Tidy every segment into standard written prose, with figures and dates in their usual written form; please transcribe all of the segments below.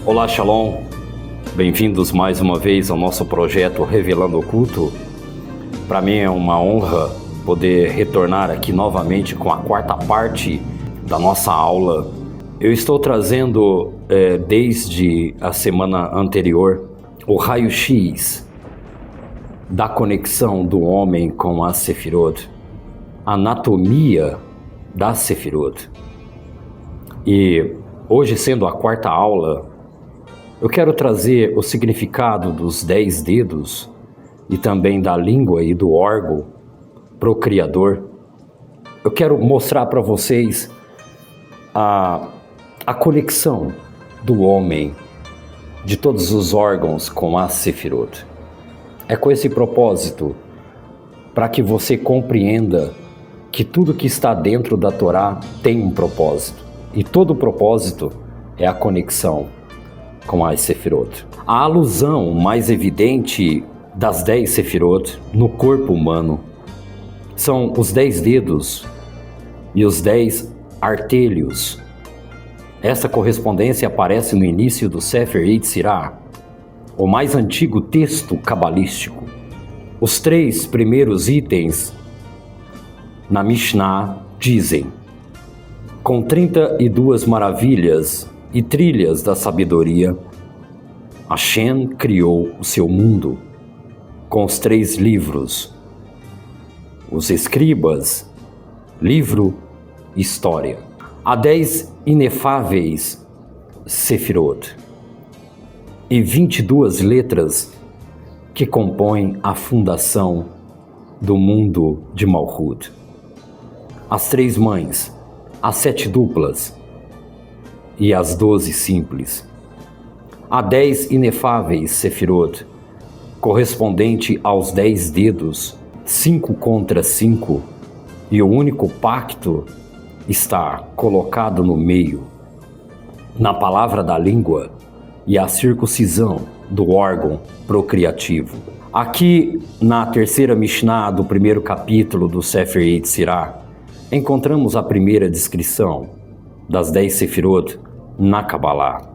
Olá, Shalom. Bem-vindos mais uma vez ao nosso projeto Revelando Oculto. Para mim é uma honra poder retornar aqui novamente com a quarta parte da nossa aula. Eu estou trazendo, desde a semana anterior, o raio-x da conexão do homem com a Sefirot, a anatomia da Sefirot. E hoje, sendo a quarta aula, eu quero trazer o significado dos 10 dedos e também da língua e do órgão procriador. Eu quero mostrar para vocês a conexão do homem, de todos os órgãos com a Sefirot. É com esse propósito, para que você compreenda que tudo que está dentro da Torá tem um propósito. E todo propósito é a conexão com as Sefirot. A alusão mais evidente das 10 Sefirot no corpo humano são os 10 dedos e os 10 artelhos. Essa correspondência aparece no início do Sefer Yetzirah, o mais antigo texto cabalístico. Os 3 primeiros itens na Mishnah dizem: com 32 maravilhas e trilhas da sabedoria, Hashem criou o seu mundo com os 3 livros, os escribas, livro e história. Há 10 inefáveis Sefirot e 22 letras que compõem a fundação do mundo de Malchut. As 3 mães, as 7 duplas e as 12 simples. Há 10 inefáveis Sefirot, correspondente aos 10 dedos, 5 contra 5, e o único pacto está colocado no meio, na palavra da língua e a circuncisão do órgão procriativo. Aqui, na terceira Mishnah do primeiro capítulo do Sefer Yetzirah, encontramos a primeira descrição das 10 Sefirot na Kabbalah.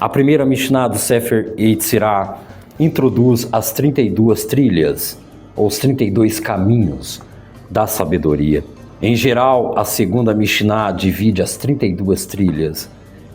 A primeira Mishnah do Sefer Yetzirah introduz as 32 trilhas, ou os 32 caminhos da sabedoria. Em geral, a segunda Mishnah divide as 32 trilhas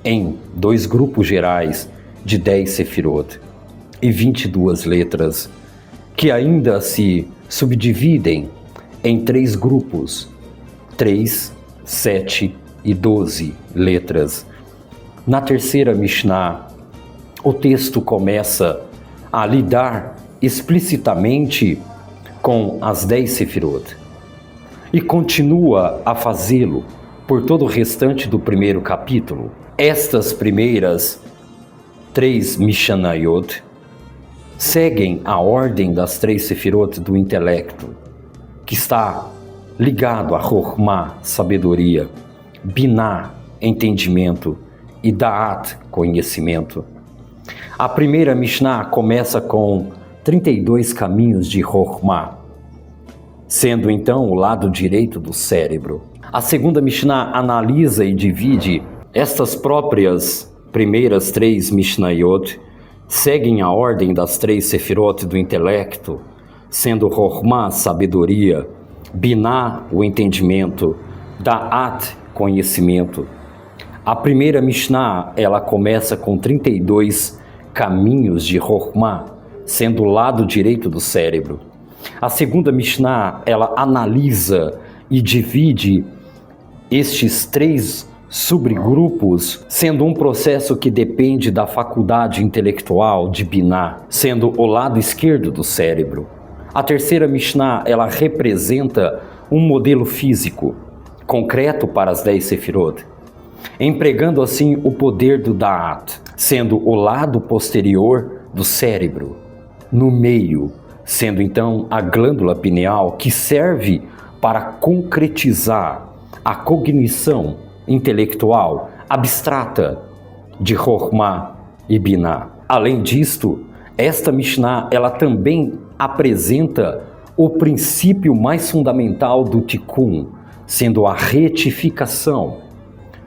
em 2 grupos gerais de 10 Sefirot e 22 letras, que ainda se subdividem em 3 grupos, 3, 7 e 12 letras. Na terceira Mishnah, o texto começa a lidar explicitamente com as 10 Sefirot e continua a fazê-lo por todo o restante do primeiro capítulo. Estas primeiras 3 Mishnayot seguem a ordem das 3 Sefirot do intelecto, que está ligado a Chokhmah, sabedoria, Binah, entendimento, e Da'at, conhecimento. A primeira Mishnah começa com 32 caminhos de Chokhmah, sendo então o lado direito do cérebro. A segunda Mishnah analisa e divide estas próprias primeiras 3 Mishnayot, seguem a ordem das 3 Sefirot do intelecto, sendo Chokhmah, sabedoria, Binah, o entendimento, Da'at, conhecimento. A primeira Mishnah, ela começa com 32 caminhos de Chokhmah, sendo o lado direito do cérebro. A segunda Mishnah, ela analisa e divide estes 3 subgrupos, sendo um processo que depende da faculdade intelectual de Binah, sendo o lado esquerdo do cérebro. A terceira Mishnah, ela representa um modelo físico, concreto para as 10 Sefirot, empregando assim o poder do Da'at, sendo o lado posterior do cérebro, no meio, sendo então a glândula pineal, que serve para concretizar a cognição intelectual abstrata de Chokhmah e Binah. Além disto, esta Mishnah, ela também apresenta o princípio mais fundamental do Tikkun, sendo a retificação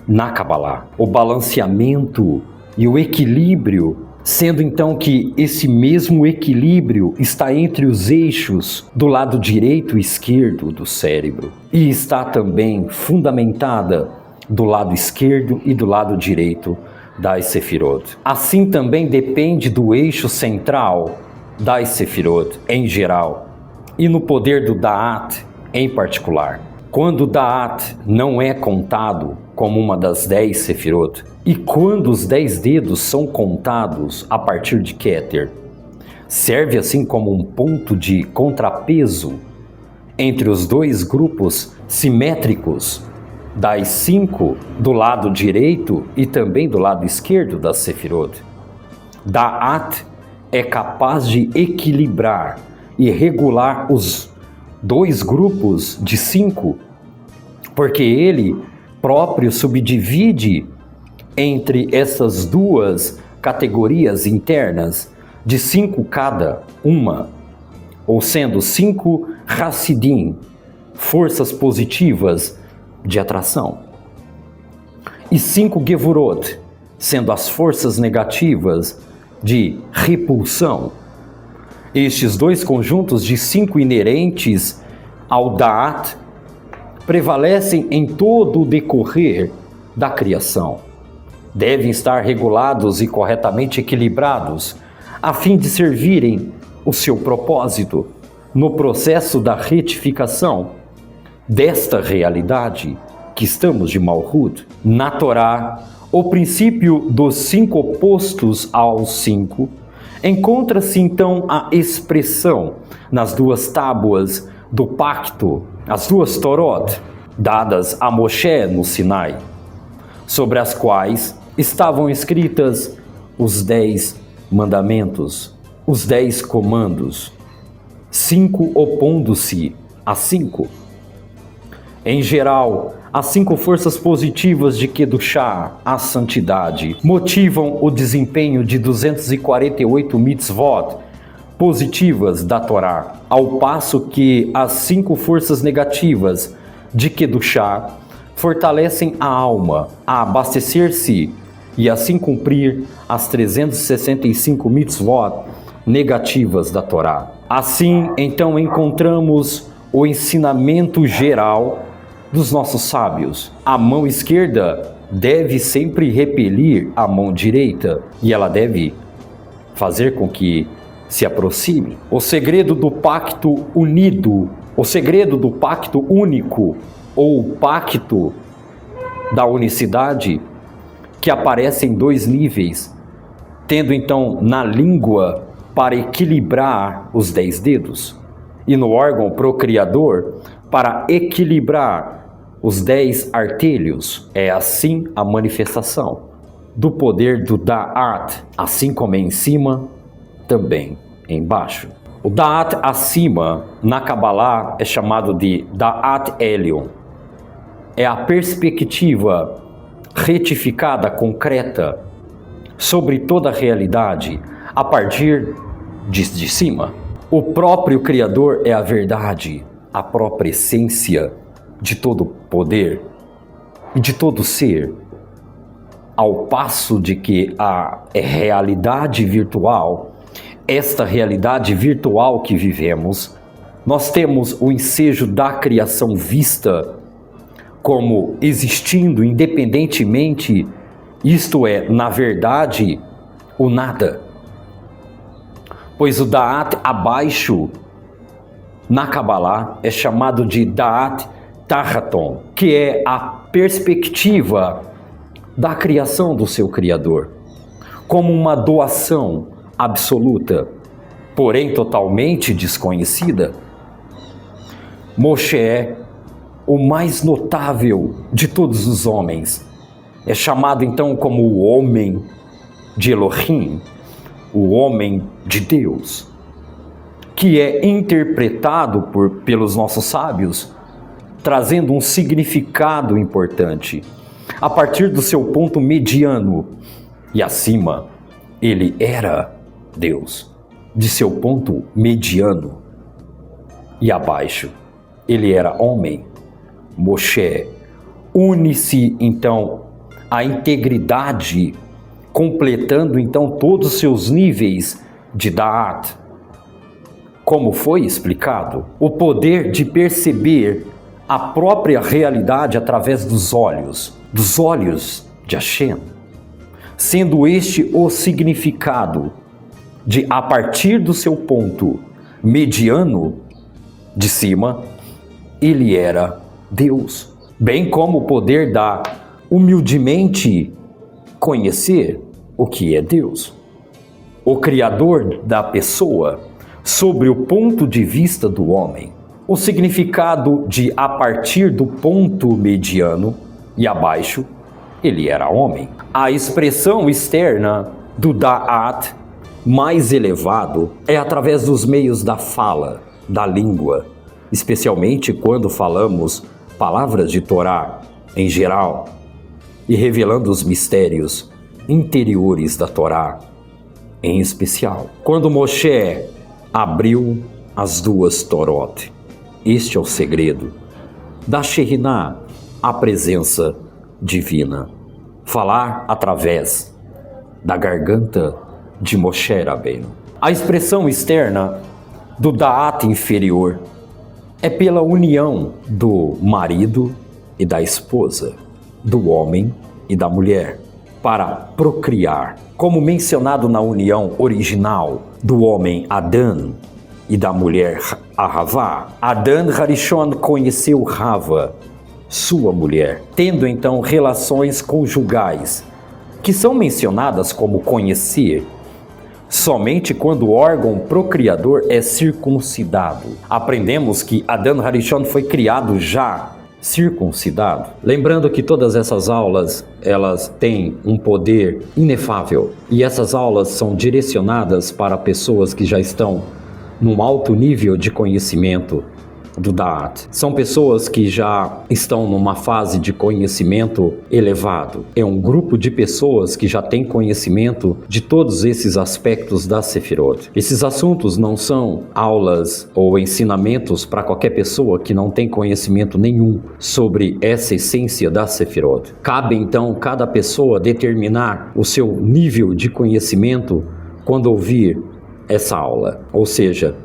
na Kabbalah, o balanceamento e o equilíbrio, sendo então que esse mesmo equilíbrio está entre os eixos do lado direito e esquerdo do cérebro e está também fundamentada do lado esquerdo e do lado direito das Sefirot. Assim também depende do eixo central das Sefirot em geral e no poder do Da'at em particular. Quando o Da'at não é contado como uma das 10 Sefirot e quando os 10 dedos são contados a partir de Keter, serve assim como um ponto de contrapeso entre os dois grupos simétricos das 5 do lado direito e também do lado esquerdo das Sefirot. Da'at é capaz de equilibrar e regular os dois grupos de 5, porque ele próprio subdivide entre essas duas categorias internas de 5 cada uma, ou sendo 5 Hassidim, forças positivas de atração, e 5 Gevurot, sendo as forças negativas de repulsão. Estes dois conjuntos de 5 inerentes ao Da'at prevalecem em todo o decorrer da criação. Devem estar regulados e corretamente equilibrados, a fim de servirem o seu propósito no processo da retificação desta realidade que estamos de Malhut. Na Torá, o princípio dos 5 opostos aos 5 encontra-se então a expressão nas 2 tábuas do pacto, as 2 Torot, dadas a Moshe no Sinai, sobre as quais estavam escritas os 10 mandamentos, os 10 comandos, 5 opondo-se a 5. Em geral, as 5 forças positivas de Kedushá, a santidade, motivam o desempenho de 248 mitzvot positivas da Torá, ao passo que as 5 forças negativas de Kedushá fortalecem a alma a abastecer-se e assim cumprir as 365 mitzvot negativas da Torá. Assim, então, encontramos o ensinamento geral dos nossos sábios. A mão esquerda deve sempre repelir a mão direita e ela deve fazer com que se aproxime. O segredo do pacto unido, o segredo do pacto único ou pacto da unicidade, que aparece em 2 níveis, tendo então na língua para equilibrar os 10 dedos e no órgão procriador para equilibrar os 10 artelhos. É assim a manifestação do poder do Da'at, assim como é em cima, também embaixo. O Da'at acima, na Kabbalah, é chamado de Da'at Elyon. É a perspectiva retificada, concreta, sobre toda a realidade, a partir de cima. O próprio Criador é a verdade, a própria essência de todo poder e de todo ser, ao passo de que a realidade virtual, esta realidade virtual que vivemos, nós temos o ensejo da criação vista como existindo independentemente, isto é, na verdade, o nada. Pois o Da'at abaixo, na Kabbalah, é chamado de Da'at Tahaton, que é a perspectiva da criação do seu Criador, como uma doação absoluta, porém totalmente desconhecida. Moshe, o mais notável de todos os homens, é chamado então como o homem de Elohim, o homem de Deus, que é interpretado pelos nossos sábios, trazendo um significado importante, a partir do seu ponto mediano, e acima, ele era Deus, de seu ponto mediano, e abaixo, ele era homem. Moshe une-se então à integridade completando então todos os seus níveis de Da'at. Como foi explicado, o poder de perceber a própria realidade através dos olhos de Hashem, sendo este o significado de, a partir do seu ponto mediano de cima, ele era Deus, bem como o poder da humildemente conhecer o que é Deus, o Criador da pessoa, sobre o ponto de vista do homem. O significado de a partir do ponto mediano e abaixo, ele era homem. A expressão externa do Da'at mais elevado é através dos meios da fala, da língua, especialmente quando falamos palavras de Torá em geral e revelando os mistérios interiores da Torá em especial. Quando Moshe abriu as duas Torot, este é o segredo da Shekhinah, a presença divina. Falar através da garganta de Moshe Rabbeinu. A expressão externa do Da'at inferior é pela união do marido e da esposa, do homem e da mulher, para procriar. Como mencionado na união original do homem Adão e da mulher Havá, Adão Harishon conheceu Hava, sua mulher, tendo então relações conjugais, que são mencionadas como conhecer somente quando o órgão procriador é circuncidado. Aprendemos que Adão Harishon foi criado já circuncidado. Lembrando que todas essas aulas, elas têm um poder inefável. E essas aulas são direcionadas para pessoas que já estão num alto nível de conhecimento do Da'at. São pessoas que já estão numa fase de conhecimento elevado. É um grupo de pessoas que já tem conhecimento de todos esses aspectos da Sefirot. Esses assuntos não são aulas ou ensinamentos para qualquer pessoa que não tem conhecimento nenhum sobre essa essência da Sefirot. Cabe então cada pessoa determinar o seu nível de conhecimento quando ouvir essa aula. Ou seja,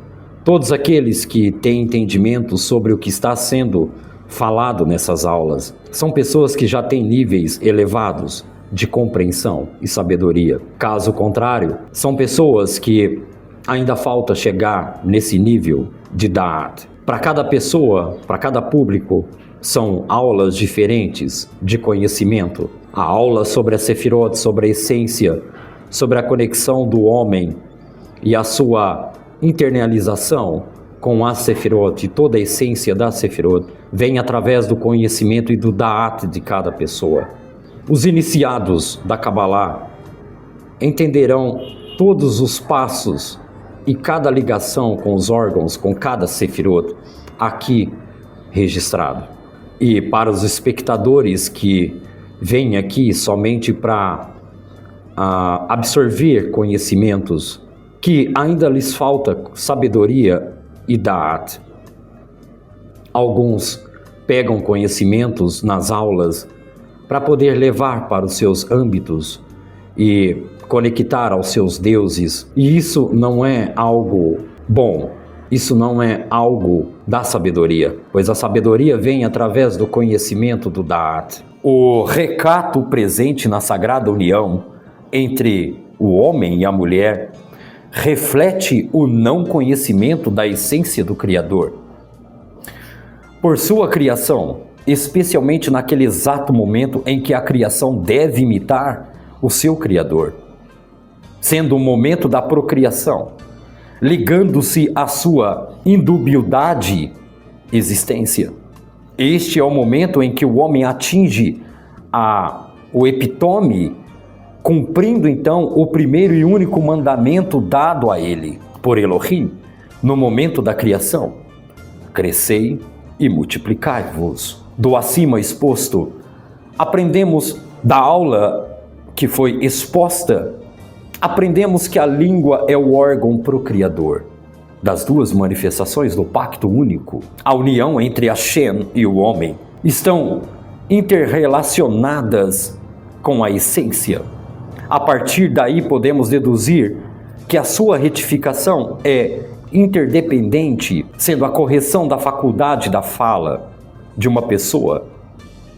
todos aqueles que têm entendimento sobre o que está sendo falado nessas aulas são pessoas que já têm níveis elevados de compreensão e sabedoria. Caso contrário, são pessoas que ainda falta chegar nesse nível de Da'at. Para cada pessoa, para cada público, são aulas diferentes de conhecimento. A aula sobre a Sefirot, sobre a essência, sobre a conexão do homem e a sua internalização com a Sefirot e toda a essência da Sefirot vem através do conhecimento e do Da'at de cada pessoa. Os iniciados da Kabbalah entenderão todos os passos e cada ligação com os órgãos, com cada Sefirot aqui registrado. E para os espectadores que vêm aqui somente para absorver conhecimentos que ainda lhes falta sabedoria e Da'at. Alguns pegam conhecimentos nas aulas para poder levar para os seus âmbitos e conectar aos seus deuses. E isso não é algo bom, isso não é algo da sabedoria, pois a sabedoria vem através do conhecimento do Da'at. O recato presente na Sagrada União entre o homem e a mulher reflete o não conhecimento da essência do Criador. Por sua criação, especialmente naquele exato momento em que a criação deve imitar o seu Criador, sendo o momento da procriação, ligando-se à sua indubiedade existência. Este é o momento em que o homem atinge o epitome, cumprindo então o primeiro e único mandamento dado a ele por Elohim no momento da criação: crescei e multiplicai-vos. Do acima exposto, aprendemos da aula que foi exposta, aprendemos que a língua é o órgão procriador das duas manifestações do pacto único. A união entre Hashem e o homem estão interrelacionadas com a essência. A partir daí podemos deduzir que a sua retificação é interdependente, sendo a correção da faculdade da fala de uma pessoa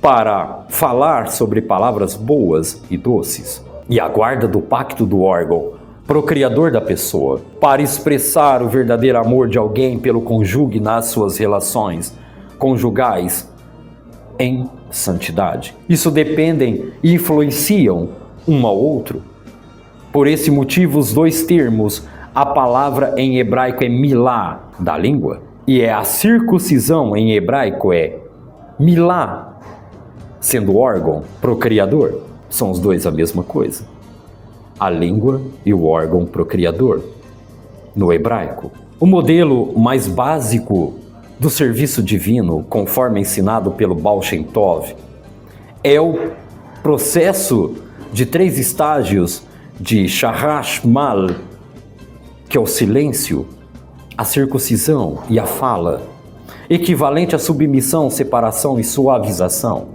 para falar sobre palavras boas e doces, e a guarda do pacto do órgão procriador da pessoa, para expressar o verdadeiro amor de alguém pelo cônjuge nas suas relações conjugais em santidade. Isso dependem e influenciam um ao outro. Por esse motivo, os dois termos, a palavra em hebraico é milá, da língua, e a circuncisão em hebraico é milá, sendo órgão procriador. São os dois a mesma coisa. A língua e o órgão procriador, no hebraico. O modelo mais básico do serviço divino, conforme ensinado pelo Baal Shem Tov, é o processo de 3 estágios de Sharash Mal, que é o silêncio, a circuncisão e a fala, equivalente à submissão, separação e suavização.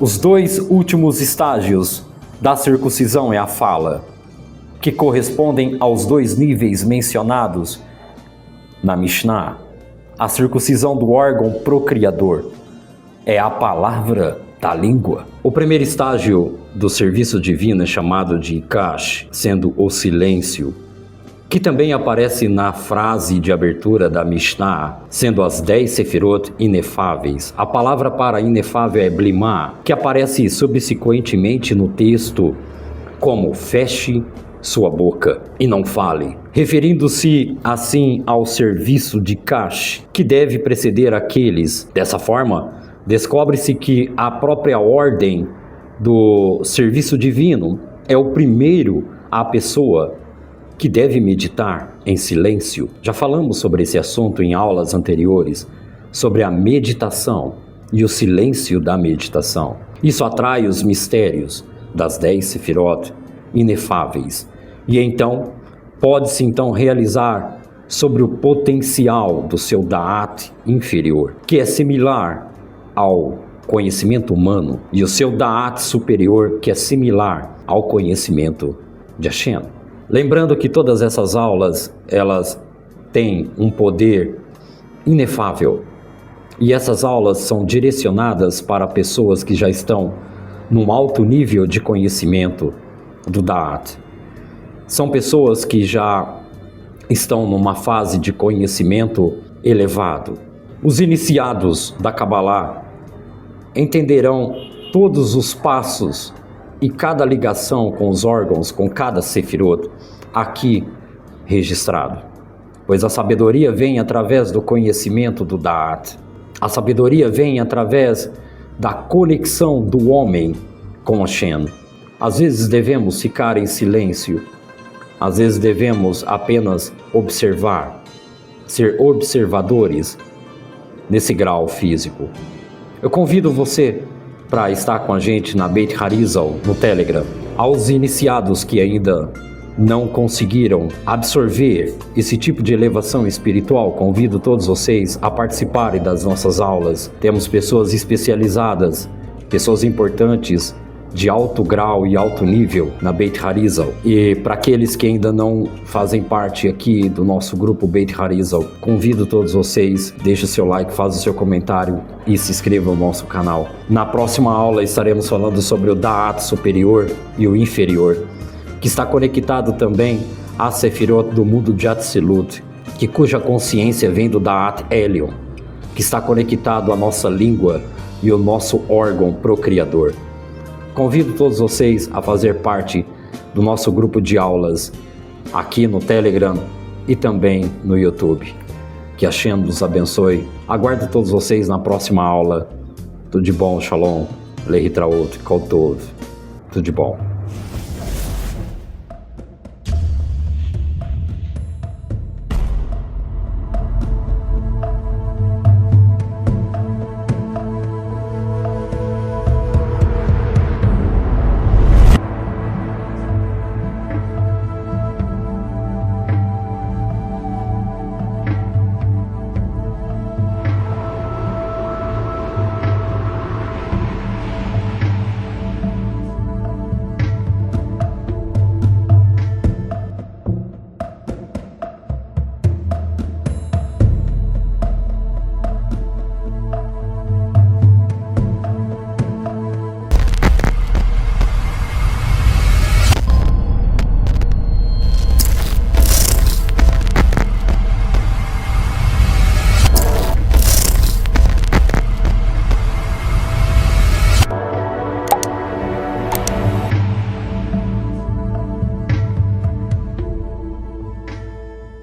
Os 2 últimos estágios da circuncisão é a fala, que correspondem aos 2 níveis mencionados na Mishnah. A circuncisão do órgão procriador é a palavra da língua. O primeiro estágio do serviço divino é chamado de Kash, sendo o silêncio, que também aparece na frase de abertura da Mishnah, sendo as 10 sefirot inefáveis. A palavra para inefável é blimá, que aparece subsequentemente no texto como feche sua boca e não fale, referindo-se assim ao serviço de Kash, que deve preceder aqueles. Dessa forma, descobre-se que a própria ordem do serviço divino é o primeiro a pessoa que deve meditar em silêncio. Já falamos sobre esse assunto em aulas anteriores, sobre a meditação e o silêncio da meditação. Isso atrai os mistérios das 10 sefirot inefáveis. E então, pode-se então realizar sobre o potencial do seu Da'at inferior, que é similar ao conhecimento humano, e o seu Da'at superior, que é similar ao conhecimento de Hashem. Lembrando que todas essas aulas, elas têm um poder inefável, e essas aulas são direcionadas para pessoas que já estão num alto nível de conhecimento do Da'at. São pessoas que já estão numa fase de conhecimento elevado. Os iniciados da Kabbalah entenderão todos os passos e cada ligação com os órgãos, com cada sefirot, aqui registrado. Pois a sabedoria vem através do conhecimento do Da'at. A sabedoria vem através da conexão do homem com Hashem. Às vezes devemos ficar em silêncio, às vezes devemos apenas observar, ser observadores nesse grau físico. Eu convido você para estar com a gente na Beit Harizal, no Telegram. Aos iniciados que ainda não conseguiram absorver esse tipo de elevação espiritual, convido todos vocês a participarem das nossas aulas. Temos pessoas especializadas, pessoas importantes, de alto grau e alto nível na Beit Harizal. E para aqueles que ainda não fazem parte aqui do nosso grupo Beit Harizal, convido todos vocês, deixe o seu like, faça o seu comentário e se inscreva no nosso canal. Na próxima aula estaremos falando sobre o Da'at superior e o inferior, que está conectado também a Sefirot do mundo de Atzilut, cuja consciência vem do Da'at Elion, que está conectado à nossa língua e o nosso órgão procriador. Convido todos vocês a fazer parte do nosso grupo de aulas aqui no Telegram e também no YouTube. Que Hashem nos abençoe. Aguardo todos vocês na próxima aula. Tudo de bom, Shalom, Lehitraot, Kol Tov. Tudo de bom.